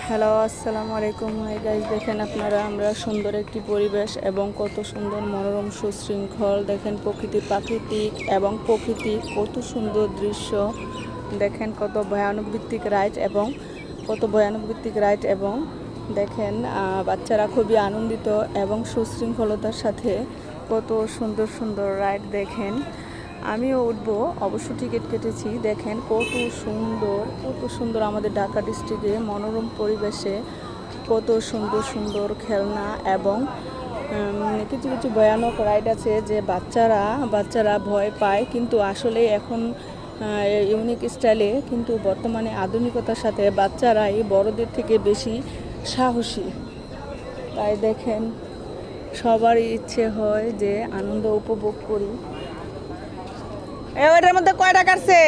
Hello, আসসালামু আলাইকুম। Hi guys, দেখেন আপনারা আমরা সুন্দর একটি পরিবেশ এবং কত সুন্দর মনোরম সুশৃঙ্খল দেখেন প্রাকৃতিক এবং প্রকৃতিক কত সুন্দর দৃশ্য দেখেন কত ভয়ানক ভিত্তিক রাইড এবং দেখেন বাচ্চারা খুবই আনন্দিত এবং সুশৃঙ্খলতার সাথে কত সুন্দর সুন্দর রাইড দেখেন। আমিও উঠবো, অবশ্য টিকিট কেটেছি। দেখেন কত সুন্দর আমাদের ঢাকা ডিস্ট্রিক্টে মনোরম পরিবেশে কত সুন্দর সুন্দর খেলনা এবং কিছু কিছু ভয়ানক রাইড আছে যে বাচ্চারা ভয় পায়, কিন্তু আসলে এখন ইউনিক স্টাইলে কিন্তু বর্তমানে আধুনিকতার সাথে বাচ্চারাই বড়দের থেকে বেশি সাহসী। তাই দেখেন সবারই ইচ্ছে হয় যে আনন্দ উপভোগ করি। এটার মধ্যে কয়টা কাটছে?